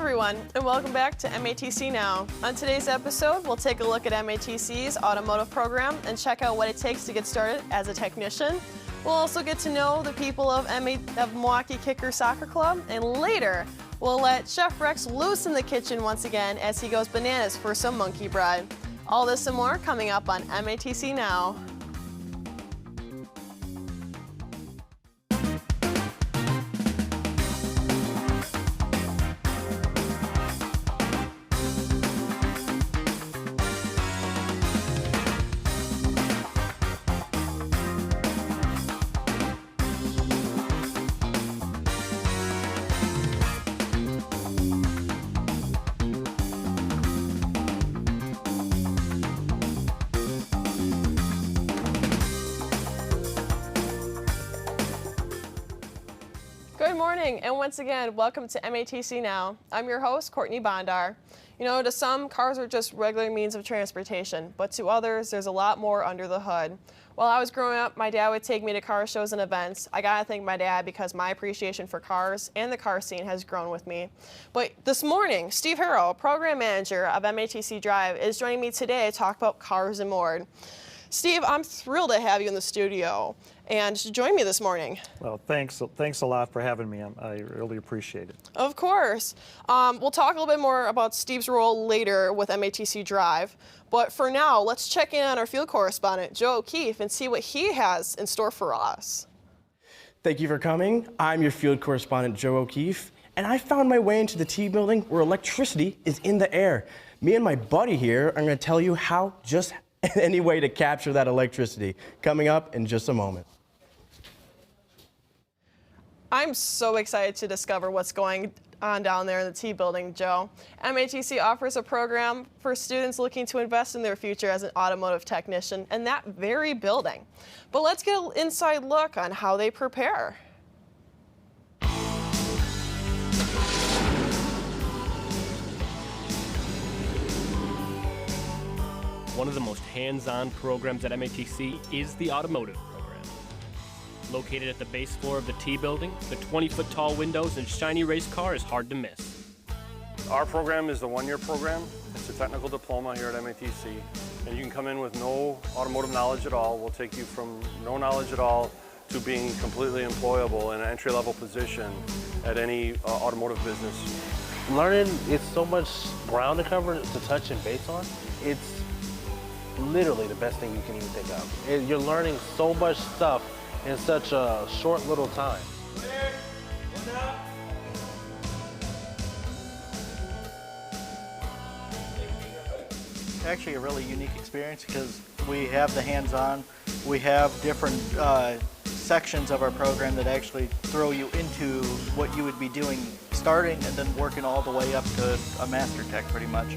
everyone, and welcome back to MATC Now. On today's episode, we'll take a look at MATC's Automotive Program and check out what it takes to get started as a technician. We'll also get to know the people of Milwaukee Kickers Soccer Club, and later, we'll let Chef Rex loose in the kitchen once again as he goes bananas for some monkey bread. All this and more coming up on MATC Now. Good morning, and once again, welcome to MATC Now. I'm your host, Courtney Bondar. You know, to some, cars are just regular means of transportation, but to others, there's a lot more under the hood. While I was growing up, my dad would take me to car shows and events. I gotta thank my dad because my appreciation for cars and the car scene has grown with me. But this morning, Steve Harrell, program manager of MATC Drive, is joining me today to talk about cars and more. Steve, I'm thrilled to have you in the studio and to join me this morning. Well, thanks a lot for having me. I really appreciate it. Of course. We'll talk a little bit more about Steve's role later with MATC Drive. But for now, let's check in on our field correspondent, Joe O'Keefe, and see what he has in store for us. Thank you for coming. I'm your field correspondent, Joe O'Keefe, and I found my way into the T building where electricity is in the air. Me and my buddy here are going to tell you how any way to capture that electricity. Coming up in just a moment. I'm so excited to discover what's going on down there in the T building, Joe. MATC offers a program for students looking to invest in their future as an automotive technician in that very building. But let's get an inside look on how they prepare. One of the most hands-on programs at MATC is the Automotive Program. Located at the base floor of the T building, the 20-foot tall windows and shiny race car is hard to miss. Our program is the one-year program. It's a technical diploma here at MATC, and you can come in with no automotive knowledge at all. We'll take you from no knowledge at all to being completely employable in an entry-level position at any automotive business. Learning is so much ground to cover, to touch and base on. It's literally the best thing you can even think of. You're learning so much stuff in such a short little time. Actually a really unique experience because we have the hands-on, we have different sections of our program that actually throw you into what you would be doing starting and then working all the way up to a master tech pretty much.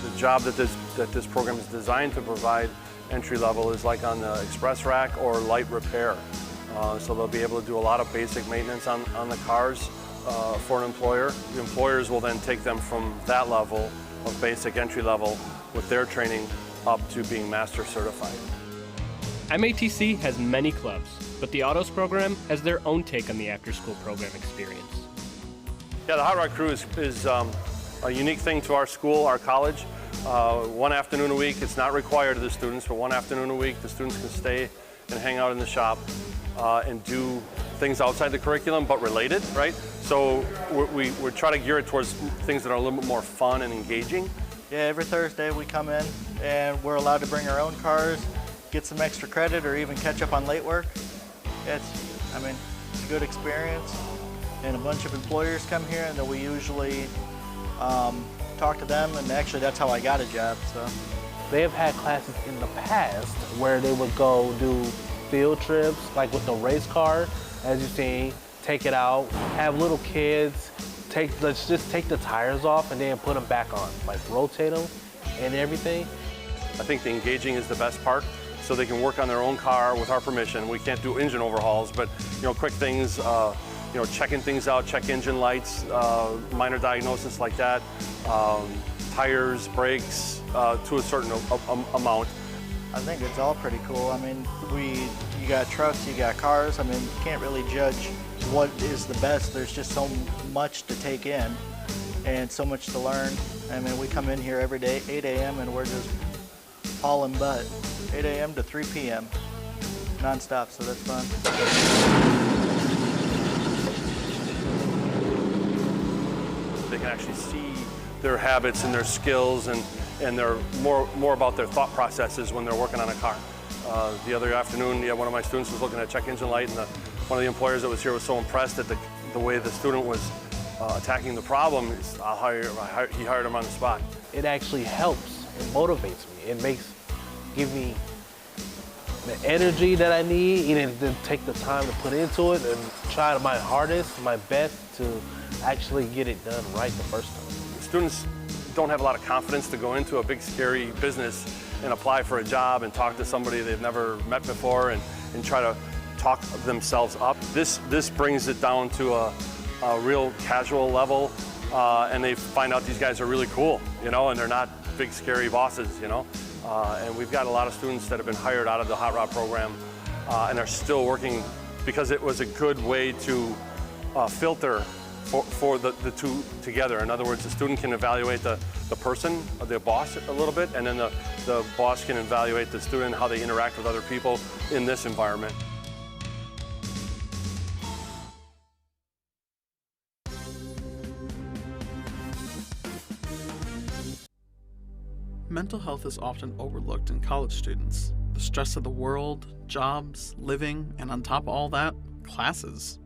The job that this program is designed to provide entry level is like on the express rack or light repair. So they'll be able to do a lot of basic maintenance on the cars for an employer. The employers will then take them from that level of basic entry level with their training up to being master certified. MATC has many clubs, but the Autos program has their own take on the after-school program experience. Yeah, the Hot Rod Crew is a unique thing to our school, our college. One afternoon a week, it's not required of the students, but one afternoon a week the students can stay and hang out in the shop and do things outside the curriculum but related, right? So we try to gear it towards things that are a little bit more fun and engaging. Yeah, every Thursday we come in and we're allowed to bring our own cars, get some extra credit or even catch up on late work. It's a good experience, and a bunch of employers come here and then we usually talk to them, and actually that's how I got a job. So They have had classes in the past where they would go do field trips, like with the race car, as you see, take it out, have little kids, let's just take the tires off and then put them back on, like rotate them and everything. I think the engaging is the best part, so they can work on their own car with our permission. We can't do engine overhauls, but quick things, checking things out, check engine lights, minor diagnosis like that, tires, brakes, to a certain amount. I think it's all pretty cool. I mean, you got trucks, you got cars. I mean, you can't really judge what is the best. There's just so much to take in and so much to learn. I mean, we come in here every day, 8 a.m., and we're just hauling butt, 8 a.m. to 3 p.m. nonstop, so that's fun. They can actually see their habits and their skills, and they're more about their thought processes when they're working on a car. The other afternoon, one of my students was looking at check engine light, and one of the employers that was here was so impressed at the way the student was attacking the problem. He hired him on the spot. It actually helps. It motivates me. It give me the energy that I need, and then take the time to put into it and try my hardest, my best to actually get it done right the first time. Students don't have a lot of confidence to go into a big, scary business and apply for a job and talk to somebody they've never met before and try to talk themselves up. This brings it down to a real casual level, and they find out these guys are really cool, and they're not big, scary bosses, and we've got a lot of students that have been hired out of the Hot Rod program and are still working because it was a good way to filter for the two together. In other words, the student can evaluate the person, the boss, a little bit, and then the boss can evaluate the student, how they interact with other people in this environment. Mental health is often overlooked in college students. The stress of the world, jobs, living, and on top of all that, classes.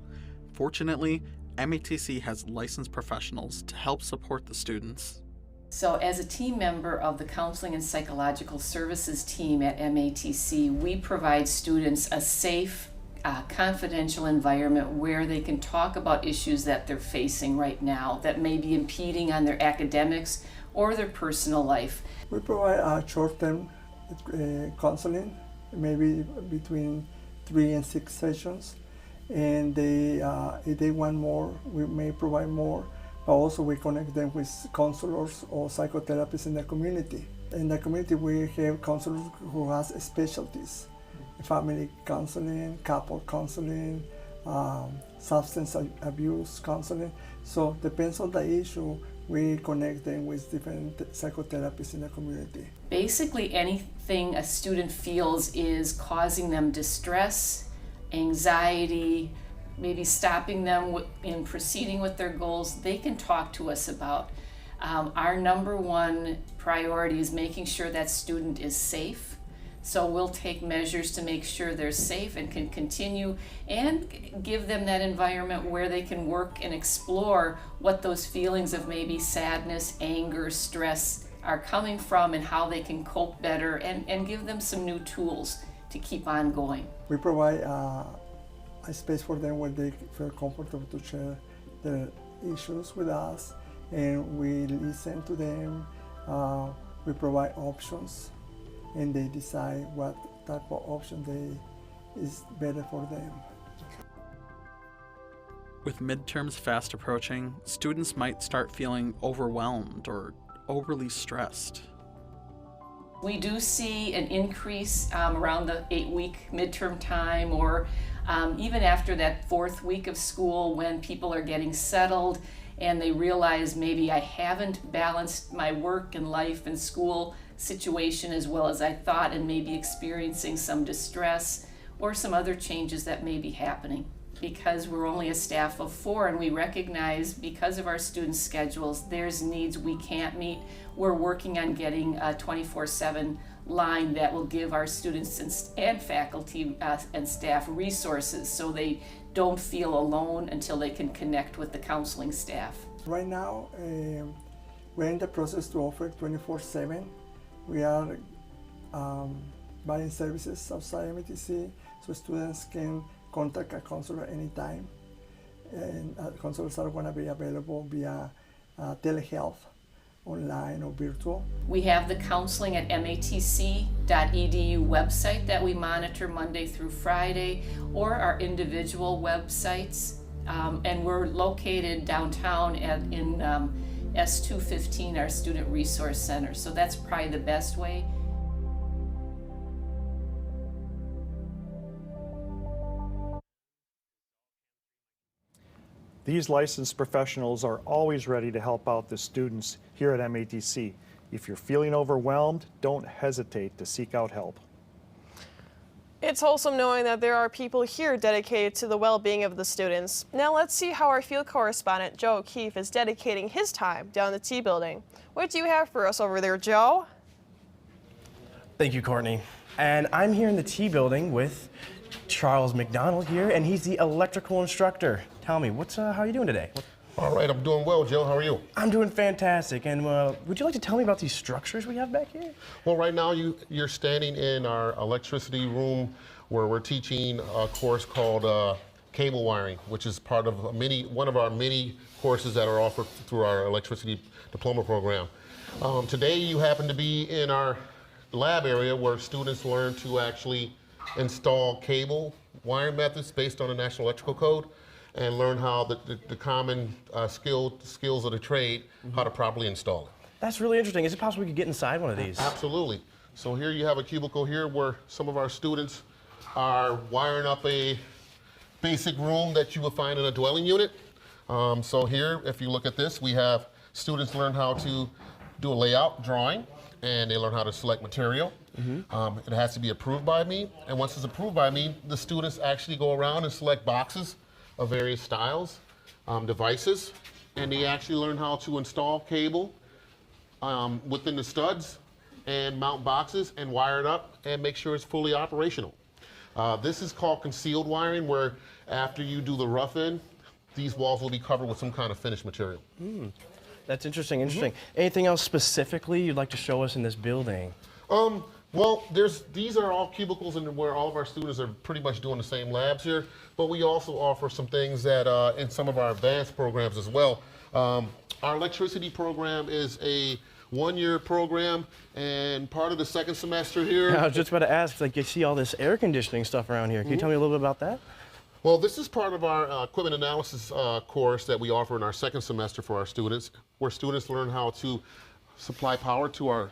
Fortunately, MATC has licensed professionals to help support the students. So as a team member of the Counseling and Psychological Services team at MATC, we provide students a safe, confidential environment where they can talk about issues that they're facing right now that may be impeding on their academics or their personal life. We provide short-term counseling, maybe between 3 and 6 sessions. And if they want more, we may provide more. But also we connect them with counselors or psychotherapists in the community. In the community, we have counselors who has specialties: family counseling, couple counseling, substance abuse counseling. So depends on the issue, we connect them with different psychotherapists in the community. Basically, anything a student feels is causing them distress, anxiety, maybe stopping them in proceeding with their goals, they can talk to us about. Our number one priority is making sure that student is safe. So we'll take measures to make sure they're safe and can continue, and give them that environment where they can work and explore what those feelings of maybe sadness, anger, stress are coming from, and how they can cope better, and give them some new tools to keep on going. We provide a space for them where they feel comfortable to share their issues with us, and we listen to them. We provide options, and they decide what type of option is better for them. With midterms fast approaching, students might start feeling overwhelmed or overly stressed. We do see an increase around the 8-week midterm time, or even after that 4th week of school, when people are getting settled and they realize maybe I haven't balanced my work and life and school situation as well as I thought, and maybe experiencing some distress or some other changes that may be happening. Because we're only a staff of 4, and we recognize, because of our students' schedules, there's needs we can't meet. We're working on getting a 24/7 line that will give our students and faculty and staff resources, so they don't feel alone until they can connect with the counseling staff. Right now, we're in the process to offer 24/7. We are buying services outside MATC, so students can contact a counselor anytime. And counselors are going to be available via telehealth, online or virtual. We have the counseling at matc.edu website that we monitor Monday through Friday, or our individual websites. And we're located downtown in S215, our Student Resource Center. So that's probably the best way. These licensed professionals are always ready to help out the students here at MATC. If you're feeling overwhelmed, don't hesitate to seek out help. It's wholesome knowing that there are people here dedicated to the well-being of the students. Now let's see how our field correspondent, Joe O'Keefe, is dedicating his time down the T building. What do you have for us over there, Joe? Thank you, Courtney. And I'm here in the T building with Charles McDonald here, and he's the electrical instructor. Tell me, how are you doing today? All right, I'm doing well, Joe. How are you? I'm doing fantastic. And would you like to tell me about these structures we have back here? Well, right now you're standing in our electricity room where we're teaching a course called cable wiring, which is part of one of our many courses that are offered through our electricity diploma program. Today you happen to be in our lab area where students learn to actually install cable wiring methods based on the National Electrical Code, and learn how the common skills of the trade, how to properly install it. That's really interesting. Is it possible we could get inside one of these? Absolutely. So here you have a cubicle here where some of our students are wiring up a basic room that you would find in a dwelling unit. So here, if you look at this, we have students learn how to do a layout drawing, and they learn how to select material. It has to be approved by me, and once it's approved by me, the students actually go around and select boxes of various styles, devices, and they actually learn how to install cable within the studs and mount boxes and wire it up and make sure it's fully operational. This is called concealed wiring, where after you do the rough in, these walls will be covered with some kind of finished material. That's interesting, interesting. Anything else specifically you'd like to show us in this building? Well, these are all cubicles and where all of our students are pretty much doing the same labs here, but we also offer some things that in some of our advanced programs as well. Our electricity program is a one-year program, and part of the second semester here. I was just about to ask, like, you see all this air conditioning stuff around here. Can you tell me a little bit about that? Well, this is part of our equipment analysis course that we offer in our second semester for our students, where students learn how to supply power to our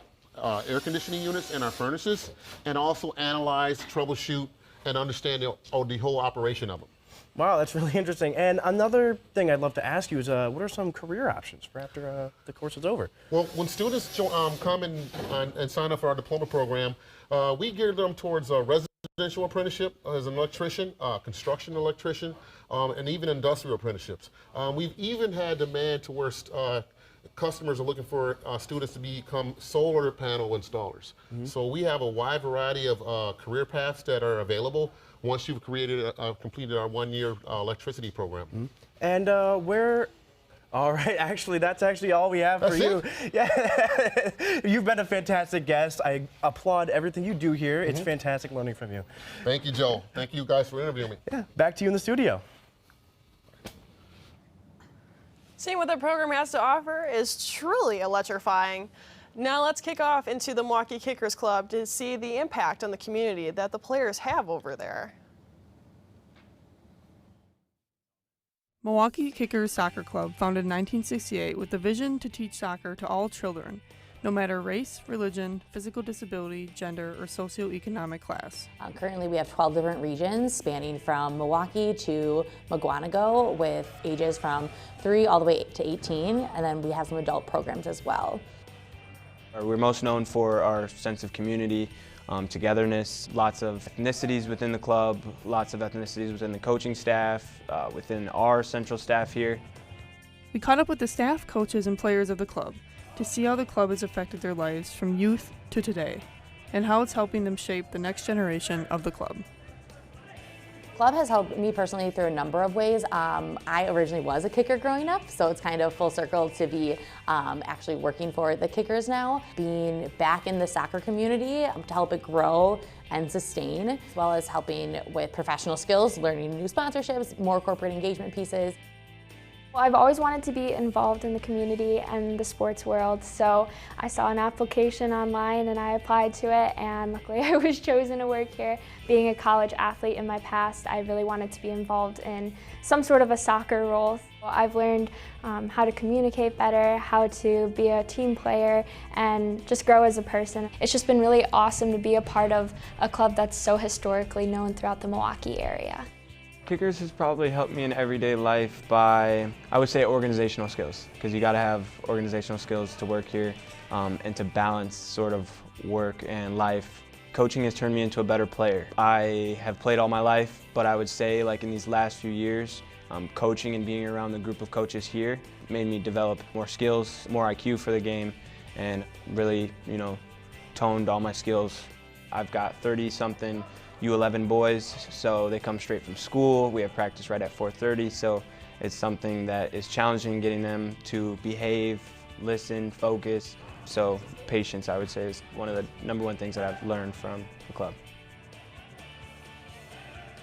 air conditioning units and our furnaces, and also analyze, troubleshoot, and understand the whole operation of them. Wow, that's really interesting. And another thing I'd love to ask you is, what are some career options for after the course is over? Well, when students come and sign up for our diploma program, we gear them towards a residential apprenticeship as an electrician, construction electrician, and even industrial apprenticeships. We've even had demand to where customers are looking for students to become solar panel installers. So we have a wide variety of career paths that are available once you've completed our one-year electricity program. And all right, actually, that's actually all we have for you. Yeah, you've been a fantastic guest. I applaud everything you do here. It's fantastic learning from you. Thank you, Joe. Thank you guys for interviewing me. Yeah, back to you in the studio. Seeing what the program has to offer is truly electrifying. Now let's kick off into the Milwaukee Kickers Club to see the impact on the community that the players have over there. Milwaukee Kickers Soccer Club, founded in 1968 with the vision to teach soccer to all children, no matter race, religion, physical disability, gender, or socioeconomic class. Currently we have 12 different regions spanning from Milwaukee to Mugwanago, with ages from 3 all the way to 18, and then we have some adult programs as well. We're most known for our sense of community, togetherness, lots of ethnicities within the club, lots of ethnicities within the coaching staff, within our central staff here. We caught up with the staff, coaches, and players of the club to see how the club has affected their lives from youth to today, and how it's helping them shape the next generation of the club. Club has helped me personally through a number of ways. I originally was a kicker growing up, so it's kind of full circle to be actually working for the Kickers now. Being back in the soccer community to help it grow and sustain, as well as helping with professional skills, learning new sponsorships, more corporate engagement pieces. Well, I've always wanted to be involved in the community and the sports world, so I saw an application online and I applied to it, and luckily I was chosen to work here. Being a college athlete in my past, I really wanted to be involved in some sort of a soccer role. I've learned how to communicate better, how to be a team player, and just grow as a person. It's just been really awesome to be a part of a club that's so historically known throughout the Milwaukee area. Kickers has probably helped me in everyday life by, I would say, organizational skills, because you got to have organizational skills to work here and to balance sort of work and life. Coaching has turned me into a better player. I have played all my life, but I would say like in these last few years, coaching and being around the group of coaches here made me develop more skills, more IQ for the game, and really, toned all my skills. I've got 30-something U11 boys, so they come straight from school. We have practice right at 4:30, so it's something that is challenging, getting them to behave, listen, focus. So patience, I would say, is one of the #1 things that I've learned from the club.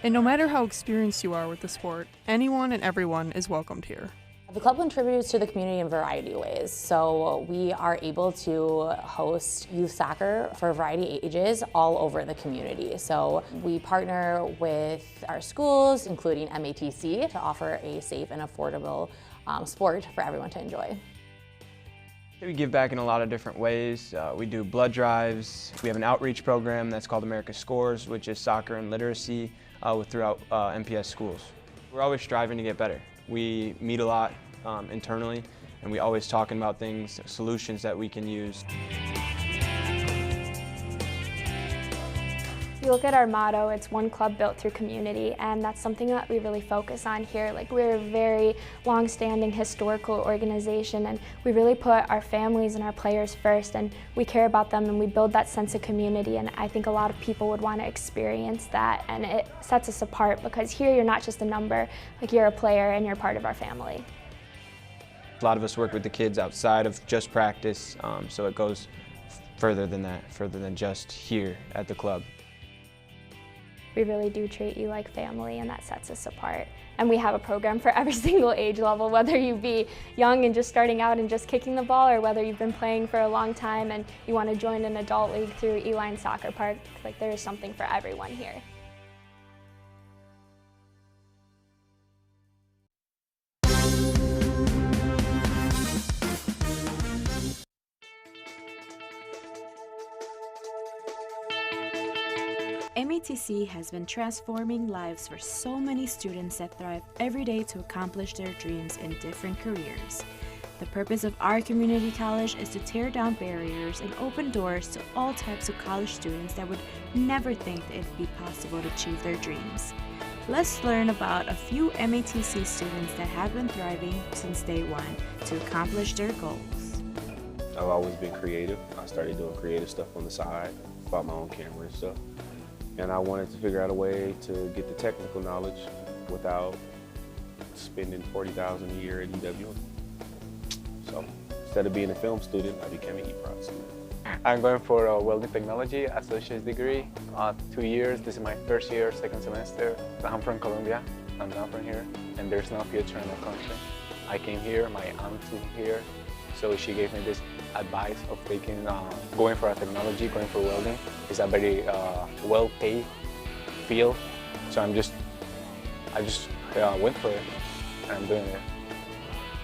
And no matter how experienced you are with the sport, anyone and everyone is welcomed here. The club contributes to the community in a variety of ways. So we are able to host youth soccer for a variety of ages all over the community. So we partner with our schools, including MATC, to offer a safe and affordable sport for everyone to enjoy. We give back in a lot of different ways. We do blood drives. We have an outreach program that's called America Scores, which is soccer and literacy throughout MPS schools. We're always striving to get better. We meet a lot internally, and we always talking about things, solutions that we can use. If you look at our motto, it's one club built through community, and that's something that we really focus on here. Like, we're a very long-standing historical organization, and we really put our families and our players first, and we care about them, and we build that sense of community, and I think a lot of people would want to experience that, and it sets us apart because here you're not just a number, like you're a player and you're part of our family. A lot of us work with the kids outside of just practice, so it goes further than that, further than just here at the club. We really do treat you like family, and that sets us apart. And we have a program for every single age level, whether you be young and just starting out and just kicking the ball, or whether you've been playing for a long time and you want to join an adult league through Eline Soccer Park. Like, there is something for everyone here. MATC has been transforming lives for so many students that thrive every day to accomplish their dreams in different careers. The purpose of our community college is to tear down barriers and open doors to all types of college students that would never think that it'd be possible to achieve their dreams. Let's learn about a few MATC students that have been thriving since day one to accomplish their goals. I've always been creative. I started doing creative stuff on the side, bought my own camera and stuff. And I wanted to figure out a way to get the technical knowledge without spending $40,000 a year at EWN. So instead of being a film student, I became an e-prod student. I'm going for a welding technology associate's degree, 2 years. This is my first year, second semester. I'm from Colombia. I'm not from here, and there's no future in the country. I came here, my aunt is here, so she gave me this advice of taking, going for a technology, going for welding. It's a very well-paid field, so I just went for it, and I'm doing it.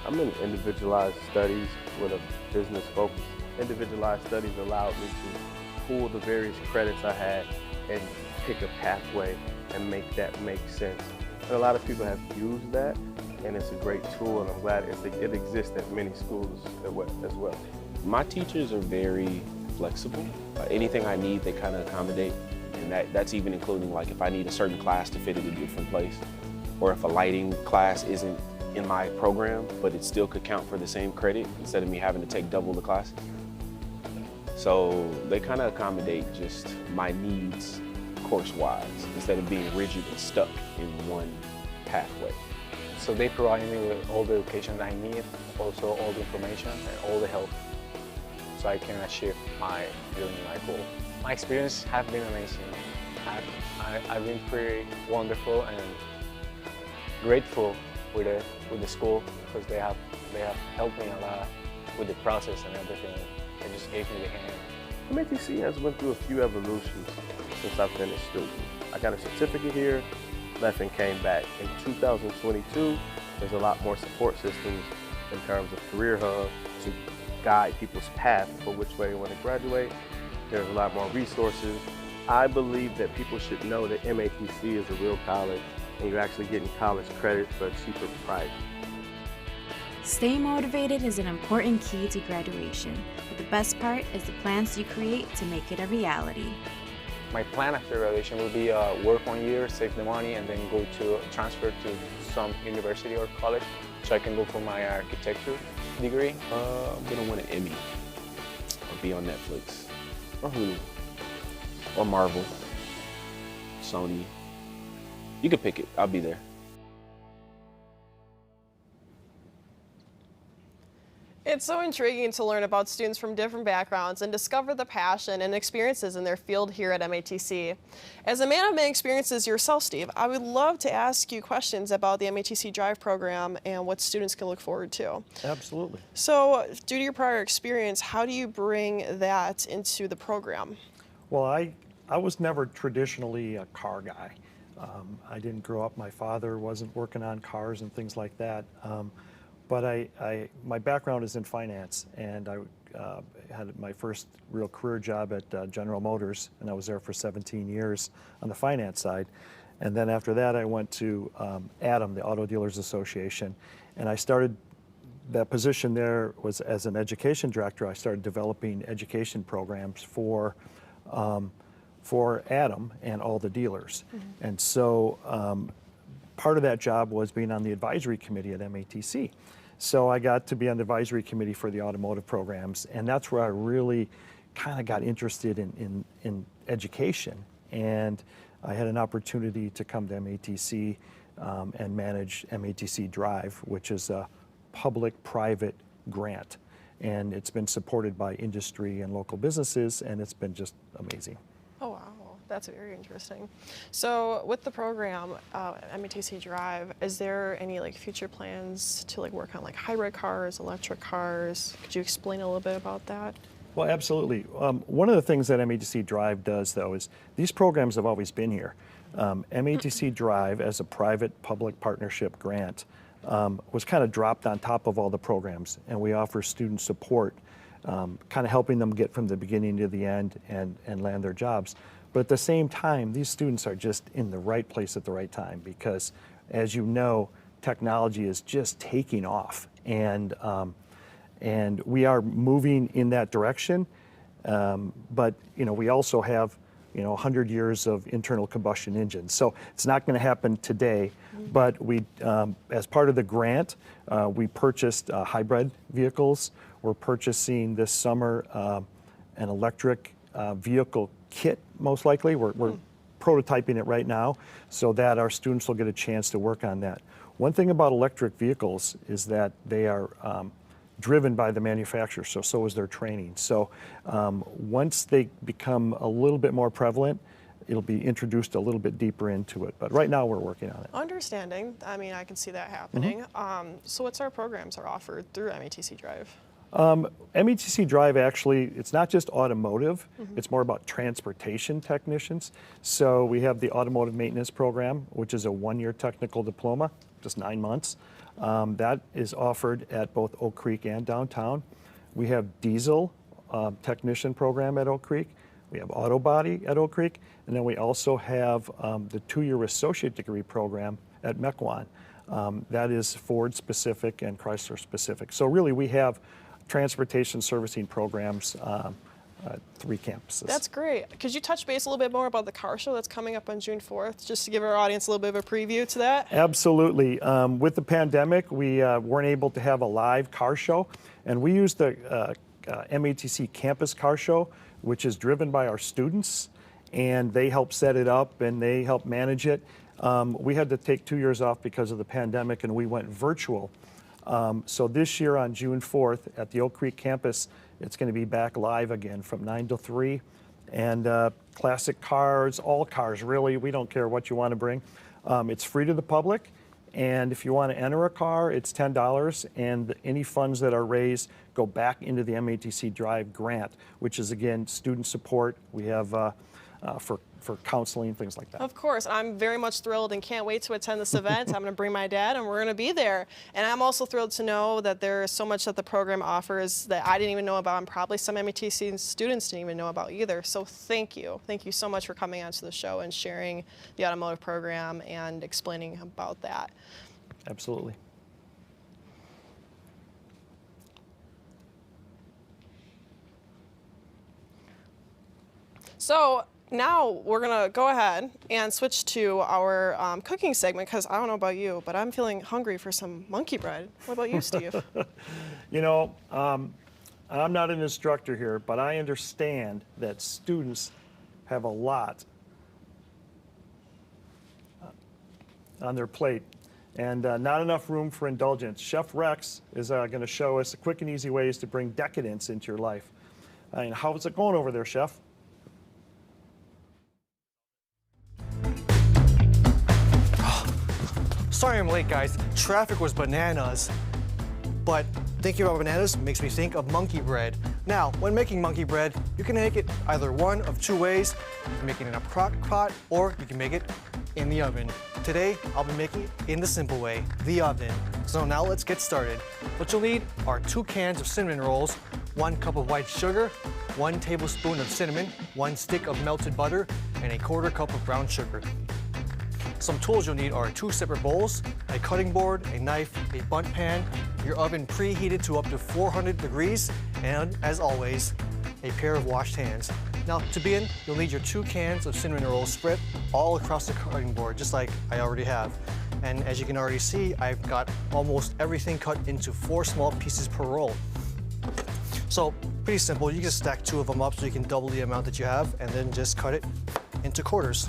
I'm in individualized studies with a business focus. Individualized studies allowed me to pull the various credits I had and pick a pathway and make that make sense. And a lot of people have used that, and it's a great tool, and I'm glad it exists at many schools as well. My teachers are very flexible. Anything I need, they kind of accommodate, and that's even including like if I need a certain class to fit in a different place, or if a lighting class isn't in my program, but it still could count for the same credit instead of me having to take double the classes. So they kind of accommodate just my needs course-wise instead of being rigid and stuck in one pathway. So they provide me with all the education I need, also all the information and all the help, so I can achieve my dream, my goal. My experience has been amazing. I've been pretty wonderful and grateful with the school because they have helped me a lot with the process and everything. They just gave me the hand. MATC has went through a few evolutions since I've been a student. I got a certificate here, left and came back. In 2022, there's a lot more support systems in terms of Career Hub to guide people's path for which way they want to graduate. There's a lot more resources. I believe that people should know that MATC is a real college and you're actually getting college credit for a cheaper price. Staying motivated is an important key to graduation, but the best part is the plans you create to make it a reality. My plan after graduation will be work 1 year, save the money, and then go to transfer to some university or college so I can go for my architecture degree. I'm gonna win an Emmy or be on Netflix or Hulu or Marvel, Sony. You can pick it, I'll be there. It's so intriguing to learn about students from different backgrounds and discover the passion and experiences in their field here at MATC. As a man of many experiences yourself, Steve, I would love to ask you questions about the MATC Drive program and what students can look forward to. Absolutely. So, due to your prior experience, how do you bring that into the program? Well, I was never traditionally a car guy. I didn't grow up, my father wasn't working on cars and things like that. But my background is in finance, and I had my first real career job at General Motors, and I was there for 17 years on the finance side. And then after that, I went to ADAM, the Auto Dealers Association, and I started, that position there was as an education director. I started developing education programs for ADAM and all the dealers. Mm-hmm. And so part of that job was being on the advisory committee at MATC. So I got to be on the advisory committee for the automotive programs, and that's where I really kind of got interested in education. And I had an opportunity to come to MATC and manage MATC Drive, which is a public-private grant. And it's been supported by industry and local businesses, and it's been just amazing. Oh, wow. That's very interesting. So with the program, MATC Drive, is there any future plans to work on hybrid cars, electric cars? Could you explain a little bit about that? Well, absolutely. One of the things that MATC Drive does, though, is these programs have always been here. MATC Drive, as a private-public partnership grant, was kind of dropped on top of all the programs, and we offer student support, kind of helping them get from the beginning to the end and land their jobs. But at the same time, these students are just in the right place at the right time because, as you know, technology is just taking off, and we are moving in that direction. But we also have 100 years of internal combustion engines, so it's not going to happen today. Mm-hmm. But we, as part of the grant, we purchased hybrid vehicles. We're purchasing this summer an electric vehicle kit, most likely. We're prototyping it right now so that our students will get a chance to work on that. One thing about electric vehicles is that they are driven by the manufacturer, so is their training. So once they become a little bit more prevalent, it'll be introduced a little bit deeper into it. But right now we're working on it. Understanding. I mean, I can see that happening. Mm-hmm. So what sort of programs are offered through MATC Drive? MATC Drive, actually, it's not just automotive, it's more about transportation technicians. So we have the automotive maintenance program, which is a 1-year technical diploma, just 9 months. That is offered at both Oak Creek and downtown. We have diesel technician program at Oak Creek. We have auto body at Oak Creek. And then we also have the 2-year associate degree program at Mequon. That is Ford specific and Chrysler specific. So really we have transportation servicing programs at 3 campuses. That's great. Could you touch base a little bit more about the car show that's coming up on June 4th, just to give our audience a little bit of a preview to that? Absolutely. With the pandemic, we weren't able to have a live car show, and we used the MATC Campus Car Show, which is driven by our students, and they help set it up and they help manage it. We had to take 2 years off because of the pandemic, and we went virtual. So this year on June 4th at the Oak Creek campus, it's going to be back live again from 9 to 3. And classic cars, all cars really, we don't care what you want to bring. It's free to the public, and if you want to enter a car, it's $10, and any funds that are raised go back into the MATC Drive grant, which is, again, student support. We have for counseling, things like that. Of course, I'm very much thrilled and can't wait to attend this event. I'm going to bring my dad and we're going to be there. And I'm also thrilled to know that there is so much that the program offers that I didn't even know about and probably some MATC students didn't even know about either. So thank you. Thank you so much for coming onto the show and sharing the automotive program and explaining about that. Absolutely. So now we're gonna go ahead and switch to our cooking segment because I don't know about you, but I'm feeling hungry for some monkey bread. What about you, Steve? You know, I'm not an instructor here, but I understand that students have a lot on their plate and not enough room for indulgence. Chef Rex is going to show us quick and easy ways to bring decadence into your life. And how's it going over there, Chef? Sorry I'm late, guys. Traffic was bananas. But thinking about bananas makes me think of monkey bread. Now, when making monkey bread, you can make it either one of two ways. You can make it in a crock pot, or you can make it in the oven. Today, I'll be making it in the simple way, the oven. So now let's get started. What you'll need are 2 cans of cinnamon rolls, 1 cup of white sugar, 1 tablespoon of cinnamon, 1 stick of melted butter, and 1/4 cup of brown sugar. Some tools you'll need are 2 separate bowls, a cutting board, a knife, a bundt pan, your oven preheated to up to 400 degrees, and as always, a pair of washed hands. Now to begin, you'll need your 2 cans of cinnamon rolls spread all across the cutting board, just like I already have. And as you can already see, I've got almost everything cut into 4 small pieces per roll. So pretty simple, you just stack 2 of them up so you can double the amount that you have, and then just cut it into quarters.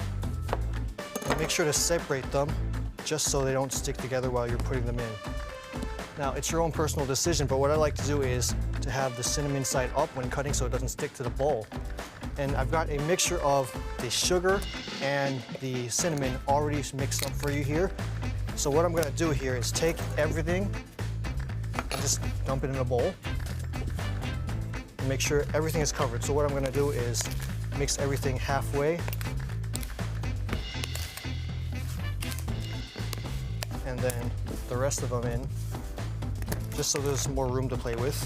And make sure to separate them just so they don't stick together while you're putting them in. Now, it's your own personal decision, but what I like to do is to have the cinnamon side up when cutting so it doesn't stick to the bowl. And I've got a mixture of the sugar and the cinnamon already mixed up for you here. So what I'm gonna do here is take everything and just dump it in a bowl and make sure everything is covered. So what I'm gonna do is mix everything halfway. And then the rest of them in, just so there's more room to play with.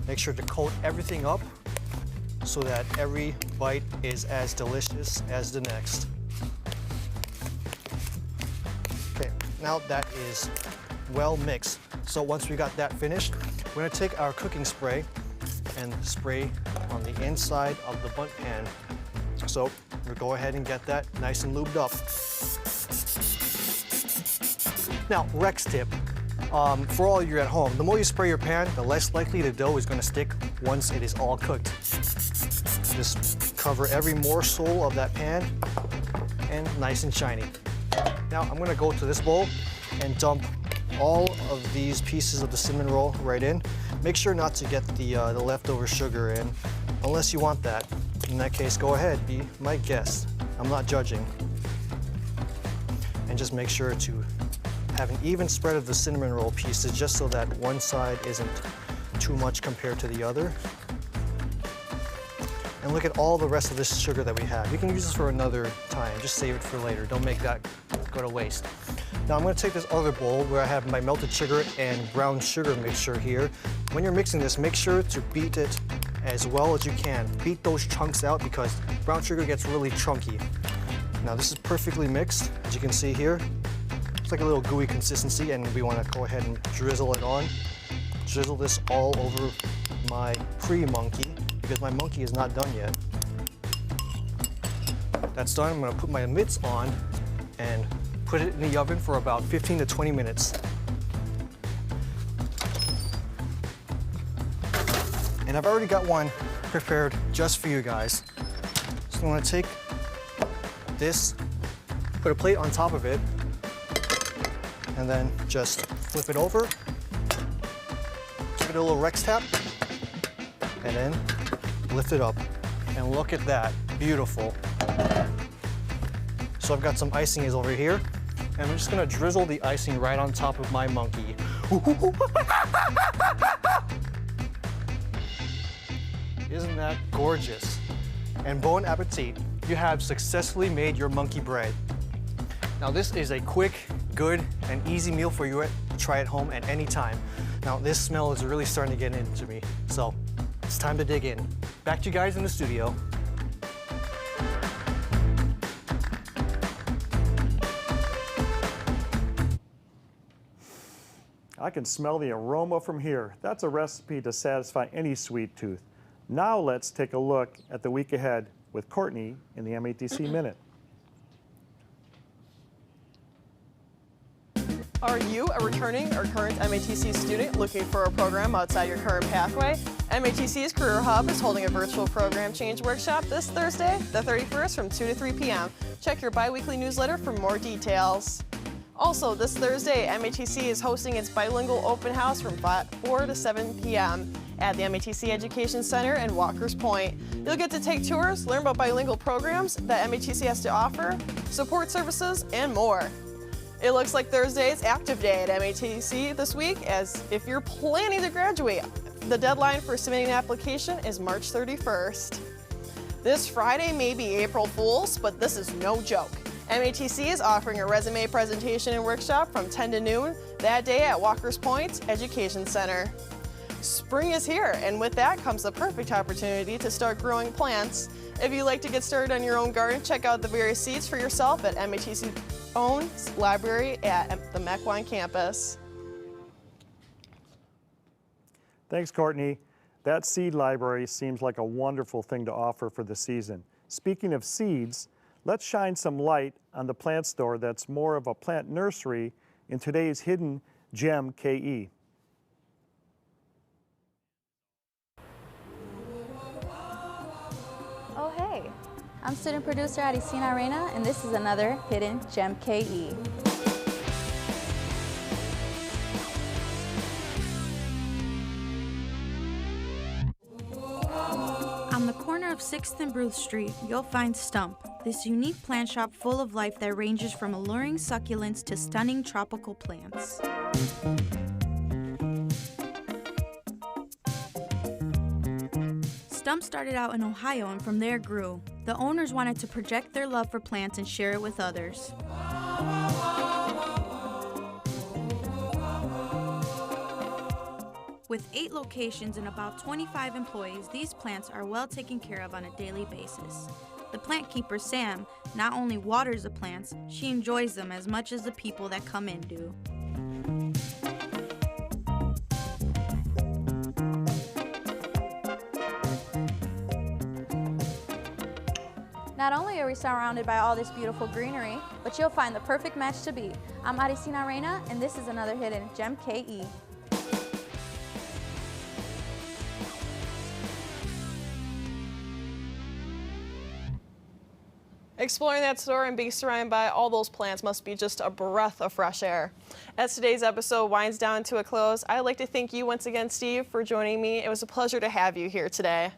Make sure to coat everything up so that every bite is as delicious as the next. Okay, now that is well mixed. So once we got that finished, we're gonna take our cooking spray and spray on the inside of the bundt pan. So we'll go ahead and get that nice and lubed up. Now, Rex tip, for all you at home, the more you spray your pan, the less likely the dough is gonna stick once it is all cooked. Just cover every morsel of that pan and nice and shiny. Now, I'm gonna go to this bowl and dump all of these pieces of the cinnamon roll right in. Make sure not to get the leftover sugar in, unless you want that. In that case, go ahead, be my guest. I'm not judging. And just make sure to have an even spread of the cinnamon roll pieces just so that one side isn't too much compared to the other. And look at all the rest of this sugar that we have. You can use this for another time, just save it for later. Don't make that go to waste. Now I'm gonna take this other bowl where I have my melted sugar and brown sugar mixture here. When you're mixing this, make sure to beat it as well as you can. Beat those chunks out because brown sugar gets really chunky. Now this is perfectly mixed, as you can see here. It's like a little gooey consistency, and we want to go ahead and drizzle it on. Drizzle this all over my pre-monkey because my monkey is not done yet. That's done. I'm going to put my mitts on and put it in the oven for about 15 to 20 minutes. And I've already got one prepared just for you guys. So I'm going to take this, put a plate on top of it, and then just flip it over, give it a little Rex tap, and then lift it up. And look at that, beautiful. So I've got some icing over here, and I'm just gonna drizzle the icing right on top of my monkey. Isn't that gorgeous? And bon appetit. you have successfully made your monkey bread. Now this is a quick, good, and easy meal for you to try at home at any time. Now this smell is really starting to get into me, so it's time to dig in. Back to you guys in the studio. I can smell the aroma from here. That's a recipe to satisfy any sweet tooth. Now let's take a look at the week ahead with Courtney in the MATC Minute. Are you a returning or current MATC student looking for a program outside your current pathway? MATC's Career Hub is holding a virtual program change workshop this Thursday, the 31st from 2 to 3 p.m. Check your bi-weekly newsletter for more details. Also, this Thursday, MATC is hosting its bilingual open house from 4 to 7 p.m. at the MATC Education Center in Walker's Point. You'll get to take tours, learn about bilingual programs that MATC has to offer, support services, and more. It looks like Thursday is active day at MATC this week, as if you're planning to graduate, the deadline for submitting an application is March 31st. This Friday may be April Fool's, but this is no joke. MATC is offering a resume presentation and workshop from 10 to noon that day at Walker's Point Education Center. Spring is here, and with that comes the perfect opportunity to start growing plants. If you'd like to get started on your own garden, check out the various seeds for yourself at MATC's own library at the Mequon campus. Thanks, Courtney. That seed library seems like a wonderful thing to offer for the season. Speaking of seeds, let's shine some light on the plant store that's more of a plant nursery in today's hidden geMKE. Oh hey, I'm student producer Arisina Arena, and this is another hidden geMKE. On the corner of 6th and Bruce Street, you'll find Stump, this unique plant shop full of life that ranges from alluring succulents to stunning tropical plants. Stump started out in Ohio and from there grew. The owners wanted to project their love for plants and share it with others. With 8 locations and about 25 employees, these plants are well taken care of on a daily basis. The plant keeper, Sam, not only waters the plants, she enjoys them as much as the people that come in do. Not only are we surrounded by all this beautiful greenery, but you'll find the perfect match to be. I'm Arisina Arena, and this is another hidden geMKE. Exploring that store and being surrounded by all those plants must be just a breath of fresh air. As today's episode winds down to a close, I'd like to thank you once again, Steve, for joining me. It was a pleasure to have you here today.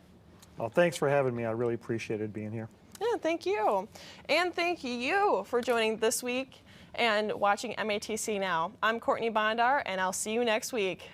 Well, thanks for having me. I really appreciated being here. Yeah, thank you. And thank you for joining this week and watching MATC Now. I'm Courtney Bondar, and I'll see you next week.